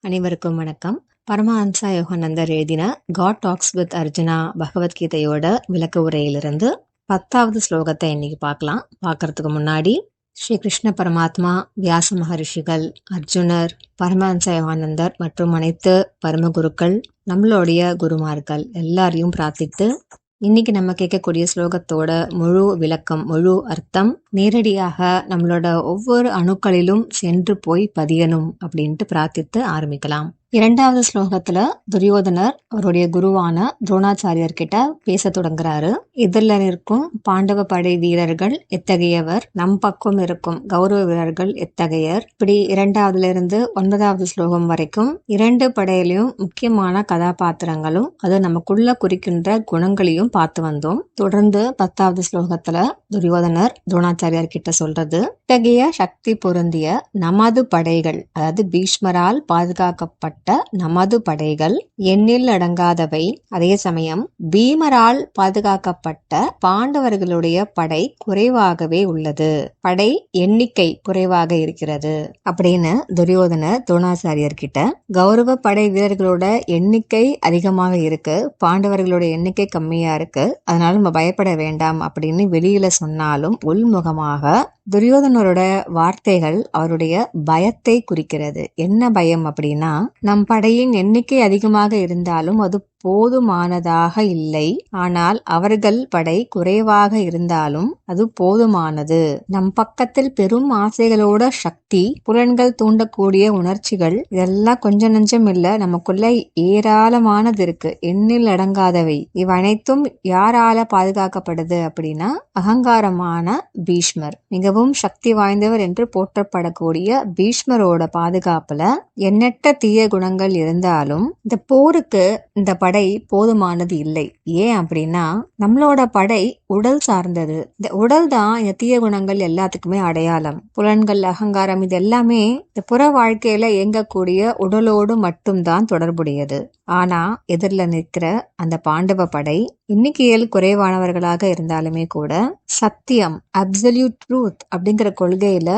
அனைவருக்கும் வணக்கம். பரமஹம்சா யோகானந்தர் எழுதின காட் டாக்ஸ் வித் அர்ஜுனா பகவத்கீதையோட விளக்க உரையிலிருந்து 10வது ஸ்லோகத்தை இன்னைக்கு பார்க்கறதுக்கு முன்னாடி ஸ்ரீ கிருஷ்ண பரமாத்மா, வியாச மகரிஷிகள், அர்ஜுனர், பரமஹம்சா யோகானந்தர் மற்றும் அனைத்து பரமகுருக்கள், நம்மளுடைய குருமார்கள் எல்லாரையும் பிரார்த்தித்து இன்னைக்கு நம்ம கேட்கக்கூடிய ஸ்லோகத்தோட முழு விளக்கம், முழு அர்த்தம் நேரடியாக நம்மளோட ஒவ்வொரு அணுக்களிலும் சென்று போய் பதியணும் அப்படின்ட்டு பிரார்த்தித்து ஆரம்பிக்கலாம். 2வது ஸ்லோகத்துல துரியோதனர் அவருடைய குருவான துரோணாச்சாரியர் கிட்ட பேச தொடங்குறாரு. இதுல இருக்கும் பாண்டவ படை வீரர்கள் எத்தகையவர், நம் பக்கம் இருக்கும் கௌரவ வீரர்கள் எத்தகையர், இப்படி 2வதுல இருந்து 9வது ஸ்லோகம் வரைக்கும் 2 படையிலையும் முக்கியமான கதாபாத்திரங்களும் அது நமக்குள்ள குறிக்கின்ற குணங்களையும் பார்த்து வந்தோம். தொடர்ந்து 10வது ஸ்லோகத்துல துரியோதனர் துரோணாச்சாரியர் கிட்ட சொல்றது, இத்தகைய சக்தி பொருந்திய நமது படைகள், அதாவது பீஷ்மரால் பாதுகாக்கப்பட்ட நமது படைகள் எண்ணில் அடங்காதவை. அதே சமயம் பீமரால் பாதுகாக்கப்பட்ட பாண்டவர்களுடைய படை குறைவாகவே உள்ளது, படை எண்ணிக்கை குறைவாக இருக்கிறது அப்படின்னு துரியோதனர் துரோணாச்சாரியர் கிட்ட, கௌரவ படை வீரர்களோட எண்ணிக்கை அதிகமாக இருக்கு, பாண்டவர்களோட எண்ணிக்கை கம்மியா இருக்கு, அதனால நம்ம பயப்பட வேண்டாம் அப்படின்னு வெளியில சொன்னாலும் உள்முகமாக துரியோதனரோட வார்த்தைகள் அவருடைய பயத்தை குறிக்கிறது. என்ன பயம் அப்படின்னா, நம் படையின் எண்ணிக்கை அதிகமாக இருந்தாலும் அது போதுமானதாக இல்லை, ஆனால் அவர்கள் படை குறைவாக இருந்தாலும் அது போதுமானது. நம் பக்கத்தில் பெரும் ஆசைகளோட சக்தி, புலன்கள் தூண்டக்கூடிய உணர்ச்சிகள், இதெல்லாம் கொஞ்சம் நஞ்சம் இல்ல, நமக்குள்ள ஏராளமானது இருக்கு, எண்ணில் அடங்காதவை. இவனைத்தும் யாரால பாதுகாக்கப்படுது அப்படின்னா அகங்காரமான பீஷ்மர், மிகவும் சக்தி வாய்ந்தவர் என்று போற்றப்படக்கூடிய பீஷ்மரோட பாதுகாப்புல எண்ணற்ற தீய குணங்கள் இருந்தாலும் இந்த போருக்கு இந்த படை போதுமானது இல்லை. ஏன் அப்படின்னா நம்மளோட படை உடல் சார்ந்தது. இந்த உடல் தான் இந்த தீய குணங்கள் எல்லாத்துக்குமே அடையாளம். புலன்கள், அகங்காரம், இது எல்லாமே இந்த புற வாழ்க்கையில இயங்கக்கூடிய உடலோடு மட்டும்தான் தொடர்புடையது. ஆனா எதிரில நிற்கிற அந்த பாண்டவ படை எண்ணிக்கையில் குறைவானவர்களாக இருந்தாலுமே கூட சத்தியம், அப்சல்யூட் ட்ரூத் அப்படிங்கிற கொள்கையில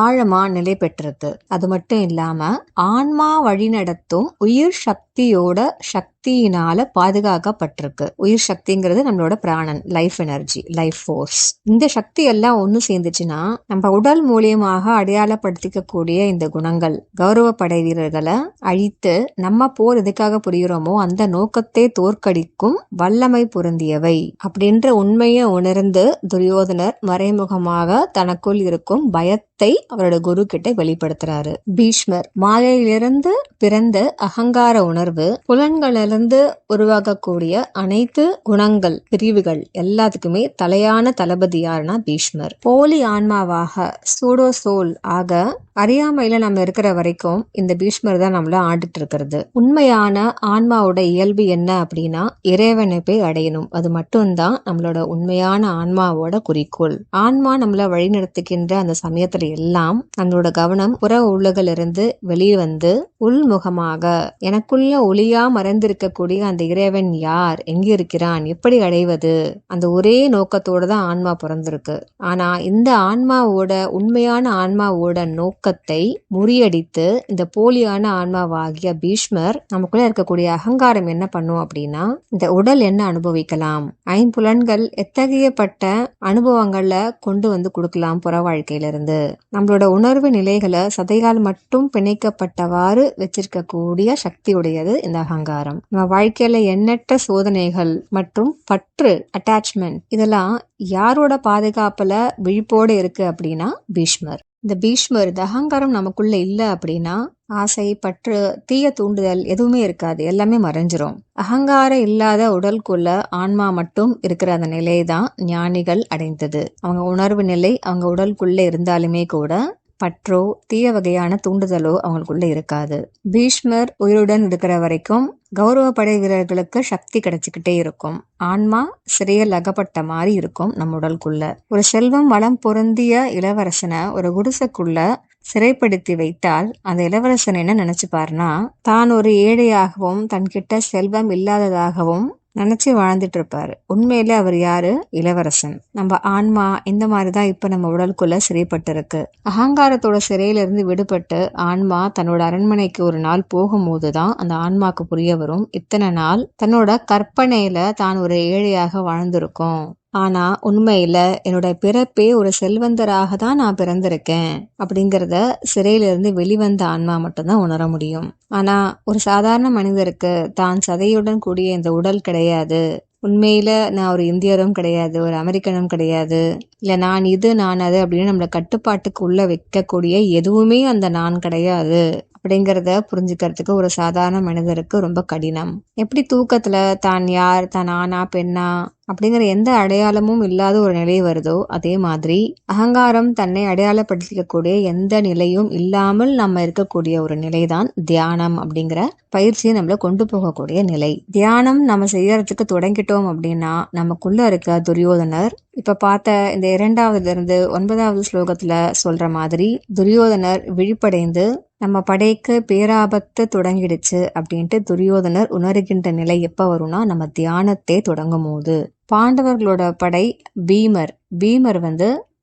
ஆழமா நிலை பெற்றிருக்கு. அது மட்டும் இல்லாம ஆன்மா வழிநடத்தும் உயிர் சக்தியோட சக்தியினால பாதுகாக்கப்பட்டிருக்கு. உயிர் சக்திங்கிறது நம்மளோட பிராணன், லைஃப் எனர்ஜி, லைஃப் ஃபோர்ஸ். இந்த சக்தி எல்லாம் ஒண்ணு சேர்ந்துச்சுன்னா நம்ம உடல் மூலியமாக அடையாளப்படுத்திக்க கூடிய இந்த குணங்கள் கௌரவ படை வீரர்களை அழித்து நம்ம போர் எதுக்காக புரிகிறோமோ அந்த நோக்கத்தை தோற்கடிக்கும் வல்லமை பொருந்தியவை அப்படின்ற உண்மையை உணர்ந்து துரியோதனர் மறைமுகமாக தனக்குள் இருக்கும் பயத்தை அவரோட குரு கிட்ட வெளிப்படுத்துறாரு. பீஷ்மர் மாயையிலிருந்து பிறந்த அகங்கார உணர்வு, புலன்களிலிருந்து உருவாகக்கூடிய அனைத்து குணங்கள், பிரிவுகள் எல்லாத்துக்குமே தலையான தளபதி யாருன்னா பீஷ்மர். போலி ஆன்மாவாக, சூடோ சோல் ஆக அறியாமையில நம்ம இருக்கிற வரைக்கும் இந்த பீஷ்மர் தான் நம்மள ஆண்டுட்டு இருக்கிறது. உண்மையான ஆன்மாவோட இயல்பு என்ன அப்படின்னா இறைவனை போய் அடையணும். அது மட்டும்தான் நம்மளோட உண்மையான ஆன்மாவோட குறிக்கோள். ஆன்மா நம்மள வழிநடத்துகின்ற அந்த சமயத்துல எல்லாம் நம்மளோட கவனம் புற உலகிலிருந்து வெளியே வந்து உள்முகமாக எனக்குள்ள ஒளியா மறைந்திருக்கக்கூடிய அந்த இறைவன் யார், எங்க இருக்கிறான், எப்படி அடைவது, அந்த ஒரே நோக்கத்தோட தான் ஆன்மா பிறந்திருக்கு. ஆனா இந்த ஆன்மாவோட, உண்மையான ஆன்மாவோட நோக்கத்தை முறியடித்து இந்த போலியான ஆன்மாவாகிய பீஷ்மர் நமக்குள்ள இருக்கக்கூடிய அகங்காரம் என்ன பண்ணும் அப்படின்னா, இந்த உடல் என்ன அனுபவிக்கலாம், ஐம்புலன்கள் எத்தகையப்பட்ட அனுபவங்களை கொண்டு வந்து கொடுக்கலாம் புற வாழ்க்கையில இருந்து, நம்மளோட உணர்வு நிலைகளை சதையால் மட்டும் பிணைக்கப்பட்டவாறு வச்சிருக்க கூடிய சக்தி உடையது இந்த அகங்காரம். நம்ம வாழ்க்கையில எண்ணற்ற சோதனைகள் மற்றும் பற்று, அட்டாச்மெண்ட், இதெல்லாம் யாரோட பாதுகாப்புல விழிப்போடு இருக்கு அப்படின்னா பீஷ்மர். இந்த பீஷ்மர், இந்த அகங்காரம் நமக்குள்ள இல்ல அப்படின்னா ஆசை, பற்று, தீய தூண்டுதல் எதுவுமே இருக்காது, எல்லாமே மறைஞ்சிரும். அகங்காரம் இல்லாத உடலுக்குள்ள ஆன்மா மட்டும் இருக்கிற அந்த நிலைதான் ஞானிகள் அடைந்தது. அவங்க உணர்வு நிலை அவங்க உடலுக்குள்ள இருந்தாலுமே கூட பற்றோ தீய வகையான தூண்டுதலோ அவங்களுக்குள்ள இருக்காது. பீஷ்மர் உயிருடன் இருக்கிற வரைக்கும் கௌரவ படை வீரர்களுக்கு சக்தி கிடைச்சுக்கிட்டே இருக்கும். ஆன்மா சிறையில் அகப்பட்ட மாதிரி இருக்கும் நம்ம உடலுக்குள்ள. ஒரு செல்வம் வளம் பொருந்திய இளவரசனை ஒரு குடிசைக்குள்ள சிறைப்படுத்தி வைத்தால் அந்த இளவரசன் என்ன நினைச்சுப்பாருன்னா, தான் ஒரு ஏழையாகவும் தன்கிட்ட செல்வம் இல்லாததாகவும் நினைச்சு வாழ்ந்துட்டு இருப்பாரு. உண்மையில அவர் யாரு? இளவரசன். நம்ம ஆன்மா இந்த மாதிரிதான் இப்ப நம்ம உடலுக்குள்ள சிறைப்பட்டு இருக்கு. அகங்காரத்தோட சிறையில இருந்து விடுபட்டு ஆன்மா தன்னோட அரண்மனைக்கு ஒரு நாள் போகும்போதுதான் அந்த ஆன்மாக்கு புரிய வரும், இத்தனை நாள் தன்னோட கற்பனையில தான் ஒரு ஏழையாக வாழ்ந்திருக்கோம். ஆனா உண்மையில என்னோட பிறப்பே ஒரு செல்வந்தராக தான் நான் பிறந்திருக்கேன் அப்படிங்கிறத சிறையில இருந்து வெளிவந்த ஆன்மா மட்டும்தான் உணர முடியும். ஆனா ஒரு சாதாரண மனிதருக்கு தான் சதையுடன் கூடிய இந்த உடல் கிடையாது, உண்மையில நான் ஒரு இந்தியரும் கிடையாது, ஒரு அமெரிக்கனும் கிடையாது, இல்ல நான் இது நான் அது அப்படின்னு நம்மள கட்டுப்பாட்டுக்கு உள்ள வைக்கக்கூடிய எதுவுமே அந்த நான் கிடையாது அப்படிங்கிறத புரிஞ்சுக்கிறதுக்கு ஒரு சாதாரண மனிதருக்கு ரொம்ப கடினம். எப்படி தூக்கத்துல தான் யார், தான் ஆனா பெண்ணா அப்படிங்கிற எந்த அடையாளமும் இல்லாத ஒரு நிலை வருதோ, அதே மாதிரி அகங்காரம் தன்னை அடையாளப்படுத்திக்கக்கூடிய எந்த நிலையும் இல்லாமல் நம்ம இருக்கக்கூடிய ஒரு நிலைதான் தியானம் அப்படிங்கிற பயிற்சியை நம்மள கொண்டு போகக்கூடிய நிலை. தியானம் நம்ம செய்யறதுக்கு தொடங்கிட்டோம் அப்படின்னா நமக்குள்ள இருக்க துரியோதனர், இப்ப பார்த்த இந்த 2வது இருந்து 9வது ஸ்லோகத்துல சொல்ற மாதிரி துரியோதனர் விழிப்படைந்து நம்ம படைக்கு பேராபத்து தொடங்கிடுச்சு அப்படின்ட்டு துரியோதனர் உணர்கின்ற நிலை எப்ப வரும்னா நம்ம தியானத்தை தொடங்கும் போது. பாண்டவர்களோட படை பீமர்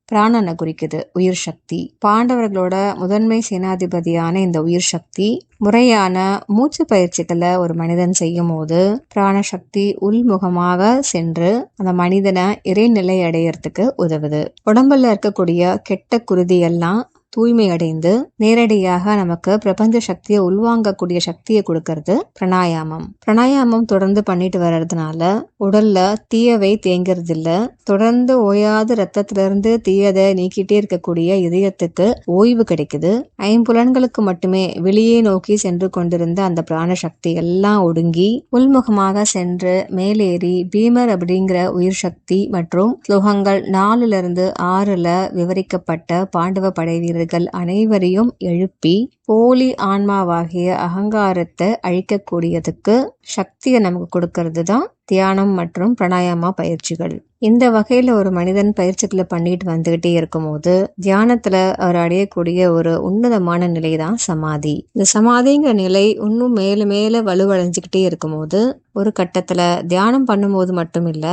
பிராணனை குறிக்குது, உயிர் சக்தி. பாண்டவர்களோட முதன்மை சேனாதிபதியான இந்த உயிர் சக்தி முறையான மூச்சு பயிற்சிகளை ஒரு மனிதன் செய்யும் போது பிராணசக்தி உள்முகமாக சென்று அந்த மனிதனை இறைநிலை அடையறதுக்கு உதவுது. உடம்புல இருக்கக்கூடிய கெட்ட குருதி எல்லாம் தூய்மை அடைந்து நேரடியாக நமக்கு பிரபஞ்ச சக்தியை உள்வாங்கக்கூடிய சக்தியை கொடுக்கறது பிராணாயாமம் தொடர்ந்து பண்ணிட்டு வர்றதுனால உடல்ல தீயவை தேங்கிறது இல்ல. தொடர்ந்து ஓயாத ரத்தத்திலிருந்து தீயதை நீக்கிட்டே இருக்கக்கூடிய இதயத்துக்கு ஓய்வு கிடைக்குது. ஐம்புலன்களுக்கு மட்டுமே வெளியே நோக்கி சென்று கொண்டிருந்த அந்த பிராண சக்தி எல்லாம் ஒடுங்கி உள்முகமாக சென்று மேலேறி பீமர் அப்படிங்கிற உயிர் சக்தி மற்றும் ஸ்லோகங்கள் 4-6 விவரிக்கப்பட்ட பாண்டவ படை வீரர்கள் அனைவரையும் எழுப்பி போலி ஆன்மாவாகிய அகங்காரத்தை அழிக்கக்கூடியதுக்கு சக்தியை நமக்கு கொடுக்கறது தான் தியானம் மற்றும் பிராணாயாமா பயிற்சிகள். இந்த வகையில ஒரு மனிதன் பயிற்சிகளை பண்ணிட்டு வந்துகிட்டே இருக்கும் போது தியானத்துல அவர் அடையக்கூடிய ஒரு உன்னதமான நிலை தான் சமாதி. இந்த சமாதிங்கிற நிலை இன்னும் மேல வலுவடைஞ்சுக்கிட்டே இருக்கும் போது ஒரு கட்டத்துல தியானம் பண்ணும்போது மட்டும் இல்ல,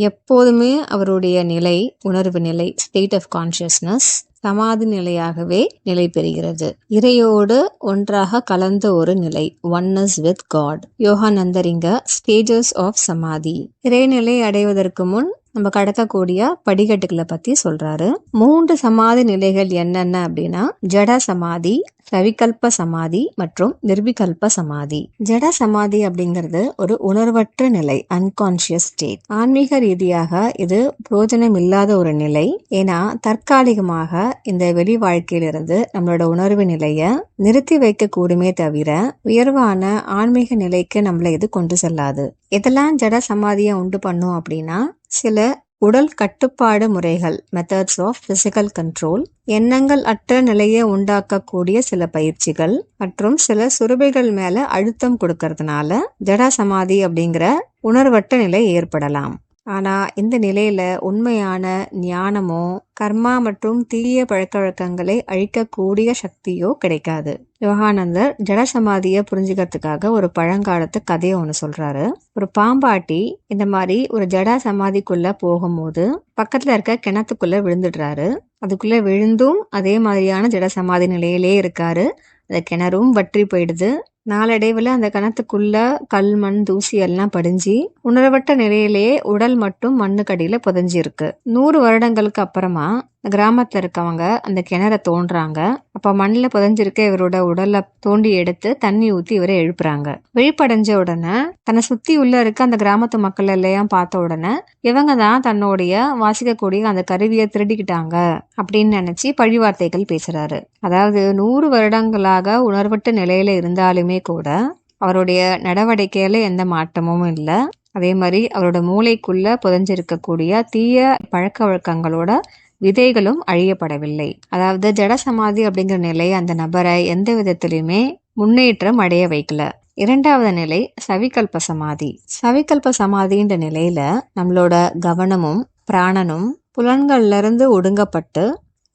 எப்போதுமே அவருடைய நிலை, உணர்வு நிலை, ஸ்டேட் ஆஃப் கான்சியஸ்னஸ் சமாதி நிலையாகவே நிலை பெறுகிறது. இறையோடு ஒன்றாக கலந்த ஒரு நிலை, ஒன்னஸ் வித் காட். யோகானந்தர் இங்க ஸ்டேஜஸ் ஆஃப் சமாதி, இறைநிலை அடைவதற்கு முன் நம்ம கடக்கக்கூடிய படிக்கட்டுகளை பத்தி சொல்றாரு. 3 சமாதி நிலைகள் என்னென்ன அப்படின்னா ஜட சமாதி, சவிகல்ப சமாதி மற்றும் நிர்விகல்ப சமாதி. ஜட சமாதி அப்படிங்கிறது ஒரு உணர்வற்ற நிலை, அன்கான்சியஸ் ஸ்டேட். ஆன்மீக ரீதியாக இது பிரயோஜனம் இல்லாத ஒரு நிலை. ஏன்னா தற்காலிகமாக இந்த வெளி வாழ்க்கையிலிருந்து நம்மளோட உணர்வு நிலைய நிறுத்தி வைக்க கூடுமே தவிர உயர்வான ஆன்மீக நிலைக்கு நம்மளை இது கொண்டு செல்லாது. இதெல்லாம் ஜட சமாதியை உண்டு பண்ணும் அப்படின்னா சில உடல் கட்டுப்பாடு முறைகள், மெத்தட்ஸ் ஆஃப் பிசிக்கல் கண்ட்ரோல், எண்ணங்கள் அற்ற நிலையை உண்டாக்கக்கூடிய சில பயிற்சிகள் மற்றும் சில சுரபிகள் மேல அழுத்தம் கொடுக்கறதுனால ஜட சமாதி அப்படிங்கிற உணர்வற்ற நிலை ஏற்படலாம். ஆனா இந்த நிலையில உண்மையான ஞானமோ கர்மா மற்றும் தீய பழக்க வழக்கங்களை அழிக்கக்கூடிய சக்தியோ கிடைக்காது. யோகானந்தர் ஜட சமாதியை புரிஞ்சுக்கிறதுக்காக ஒரு பழங்காலத்து கதையை ஒண்ணு சொல்றாரு. ஒரு பாம்பாட்டி இந்த மாதிரி ஒரு ஜட சமாதிக்குள்ள போகும்போது பக்கத்துல இருக்க கிணத்துக்குள்ள விழுந்துடுறாரு. அதுக்குள்ள விழுந்தும் அதே மாதிரியான ஜட சமாதி நிலையிலே இருக்காரு. அந்த கிணறும் வற்றி போயிடுது. நாளடைவுல அந்த கிணத்துக்குள்ள கல், மண், தூசி எல்லாம் படிஞ்சு உணர்வற்ற நிலையிலேயே உடல் மட்டும் மண்ணுக்கடியில புதைஞ்சி இருக்கு. 100 வருடங்களுக்கு அப்புறமா கிராமத்துல இருக்கவங்க அந்த கிணற தோன்றாங்க. அப்ப மண்ணில் புதைஞ்சிருக்க இவரோட உடலை தோண்டி எடுத்து தண்ணி ஊத்தி இவரை எழுப்புறாங்க. விழிப்படைஞ்ச உடனே தன்னை சுத்தி உள்ள இருக்க அந்த கிராமத்து மக்கள் எல்லாம் பார்த்த உடனே இவங்க தான் தன்னுடைய வாசிக்கக்கூடிய அந்த கருவியை திருடிக்கிட்டாங்க அப்படின்னு நினைச்சு பழிவார்த்தைகள் பேசுறாரு. அதாவது 100 வருடங்களாக உணர்வற்ற நிலையில இருந்தாலுமே கூட அவருடைய நடவடிக்கையில எந்த மாற்றமும் இல்லை. அதே மாதிரி அவரோட மூளைக்குள்ள புதைஞ்சிருக்கக்கூடிய தீய பழக்க வழக்கங்களோட விதைகளும் அழியப்படவில்லை. அதாவது ஜட சமாதி அப்படிங்கிற நிலை அந்த நபரை எந்த விதத்திலுமே முன்னேற்றம் அடைய வைக்கல. 2வது நிலை சவிகல்ப சமாதி. சவிகல்ப சமாதின்ற நிலையில நம்மளோட கவனமும் பிராணனும் புலன்கள்ல இருந்து ஒடுங்கப்பட்டு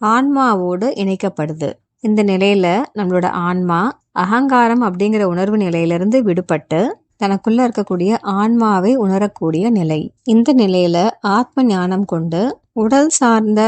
ஆன்மாவோடு இணைக்கப்படுது. இந்த நிலையில நம்மளோட ஆன்மா அகங்காரம் அப்படிங்கிற உணர்வு நிலையிலிருந்து விடுபட்டு தனக்குள்ள இருக்கக்கூடிய ஆன்மாவை உணரக்கூடிய நிலை. இந்த நிலையில ஆத்ம ஞானம் கொண்டு உடல் சார்ந்த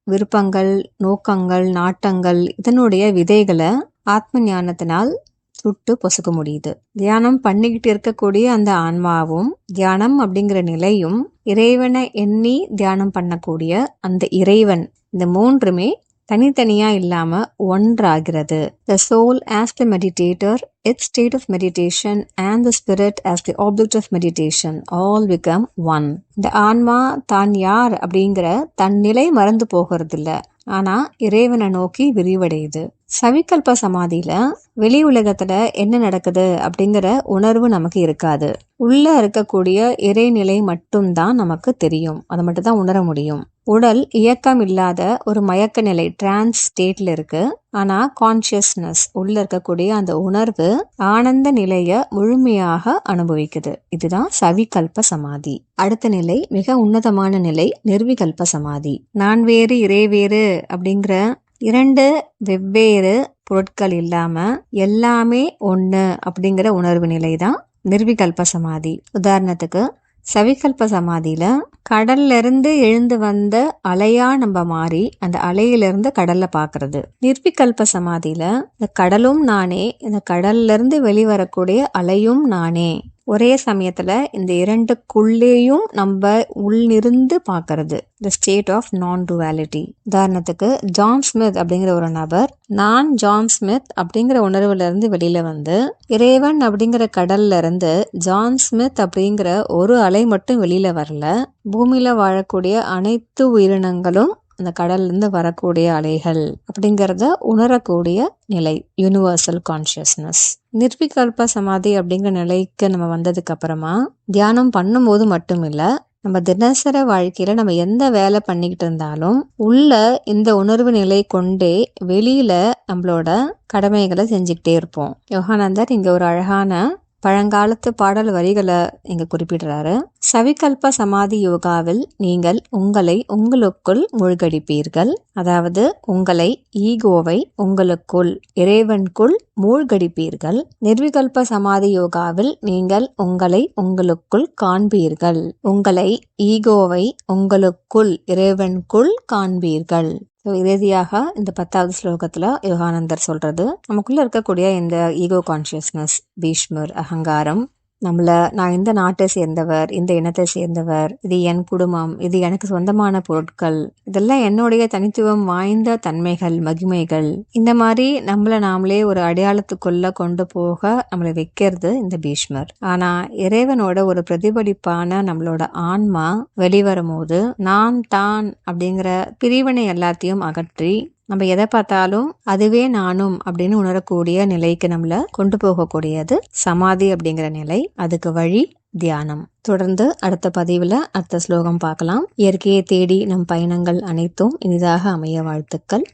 விருப்பங்கள், நோக்கங்கள், நாட்டங்கள் இதனுடைய விதைகளை ஆத்ம ஞானத்தினால் சுட்டு பொசுக்க முடியுது. தியானம் பண்ணிக்கிட்டு இருக்கக்கூடிய அந்த ஆன்மாவும் தியானம் அப்படிங்கிற நிலையும் இறைவனை எண்ணி தியானம் பண்ணக்கூடிய அந்த இறைவன், இந்த மூன்றுமே தனித்தனியா இல்லாம ஒன்றாகிறது. The soul as the meditator, its state of meditation and the spirit as the object of meditation all become one. இந்த ஆன்மா தான் யார் அப்படிங்கிற தன் நிலை மறந்து போகிறது இல்ல, ஆனா இறைவனை நோக்கி விரிவடையுது. சவிகல்ப சமாதியில வெளி உலகத்துல என்ன நடக்குது அப்படிங்கிற உணர்வு நமக்கு இருக்காது. உள்ள இருக்கக்கூடிய இறைநிலை மட்டும்தான் நமக்கு தெரியும், அதை மட்டும் தான் உணர முடியும். உடல் இயக்கம் இல்லாத ஒரு மயக்க நிலை, டிரான்ஸ் ஸ்டேட்ல இருக்கு. ஆனா கான்சியஸ்னஸ் உள்ள இருக்கக்கூடிய அந்த உணர்வு ஆனந்த நிலைய முழுமையாக அனுபவிக்குது. இதுதான் சவிகல்ப சமாதி. அடுத்த நிலை மிக உன்னதமான நிலை நிர்விகல்ப சமாதி. நான் வேறு இறை வேறு அப்படிங்கிற இரண்டு வெவ்வேறு பொருட்கள் இல்லாம எல்லாமே ஒண்ணு அப்படிங்கிற உணர்வு நிலை தான் நிர்விகல்ப சமாதி. உதாரணத்துக்கு சவிகல்ப சமாதியில கடல்ல இருந்து எழுந்து வந்த அலையா நம்ம மாறி அந்த அலையிலிருந்து கடல்ல பாக்குறது. நிர்விகல்ப சமாதியில இந்த கடலும் நானே, இந்த கடல்ல இருந்து வெளிவரக்கூடிய அலையும் நானே. ஒரே சமயத்துல இந்த இரண்டுக்குள்ளேயும் நம்ம உள்ளிருந்து பாக்குறது. The state of non-duality. உதாரணத்துக்கு ஜான் ஸ்மித் அப்படிங்கிற ஒரு நபர் நான் ஜான் ஸ்மித் அப்படிங்கிற உணர்வுல இருந்து வெளியில வந்து இறைவன் அப்படிங்கிற கடல்ல இருந்து ஜான் ஸ்மித் அப்படிங்கிற ஒரு அலை மட்டும் வெளியில வரல. பூமியில வாழக்கூடிய அனைத்து உயிரினங்களும் அந்த கடல்ல இருந்து வரக்கூடிய அலைகள் அப்படிங்கிறத உணரக்கூடிய நிலை, யூனிவர்சல் கான்சியஸ்னஸ். நிர்விகல்ப சமாதி அப்படிங்கிற நிலைக்கு நம்ம வந்ததுக்கு அப்புறமா தியானம் பண்ணும்போது மட்டும் இல்ல, நம்ம தினசரி வாழ்க்கையில நம்ம எந்த வேலை பண்ணிக்கிட்டு இருந்தாலும் உள்ள இந்த உணர்வு நிலை கொண்டே வெளியில நம்மளோட கடமைகளை செஞ்சுக்கிட்டே இருப்போம். யோகானந்தர் இங்க ஒரு அழகான பழங்காலத்து பாடல் வரிகளை இங்க குறிப்பிடுறாரு. சவிகல்ப சமாதி யோகாவில் நீங்கள் உங்களை உங்களுக்குள் மூழ்கடிப்பீர்கள். அதாவது உங்களை, ஈகோவை உங்களுக்குள், இறைவனுக்குள் மூழ்கடிப்பீர்கள். நிர்விகல்ப சமாதி யோகாவில் நீங்கள் உங்களை உங்களுக்குள் காண்பீர்கள். உங்களை, ஈகோவை உங்களுக்குள், இறைவனுக்குள் காண்பீர்கள். இறுதியாக இந்த 10வது ஸ்லோகத்துல யோகானந்தர் சொல்றது, நமக்குள்ள இருக்கக்கூடிய இந்த ஈகோ கான்சியஸ்னஸ், பீஷ்மர், அகங்காரம், நான் இந்த நாட்டை சேர்ந்தவர், இந்த இனத்தை சேர்ந்தவர், இது என் குடும்பம், இது எனக்கு சொந்தமான பொருட்கள், இதெல்லாம் என்னுடைய தனித்துவம் வாய்ந்த தன்மைகள், மகிமைகள், இந்த மாதிரி நாமளே ஒரு அடையாளத்துக்குள்ள கொண்டு போக நம்மளை வைக்கிறது இந்த பீஷ்மர். ஆனா இறைவனோட ஒரு பிரதிபலிப்பான நம்மளோட ஆன்மா வெளிவரும் போது நான் தான் அப்படிங்கிற பிரிவினை எல்லாத்தையும் அகற்றி நம்ம எதை பார்த்தாலும் அதுவே நானும் அப்படின்னு உணரக்கூடிய நிலைக்கு நம்மள கொண்டு போகக்கூடியது சமாதி அப்படிங்கிற நிலை. அதுக்கு வழி தியானம். தொடர்ந்து அடுத்த பதிவுல அடுத்த ஸ்லோகம் பார்க்கலாம். இயற்கையை தேடி நம் பயணங்கள் அனைத்தும் இனிதாக அமைய வாழ்த்துக்கள்.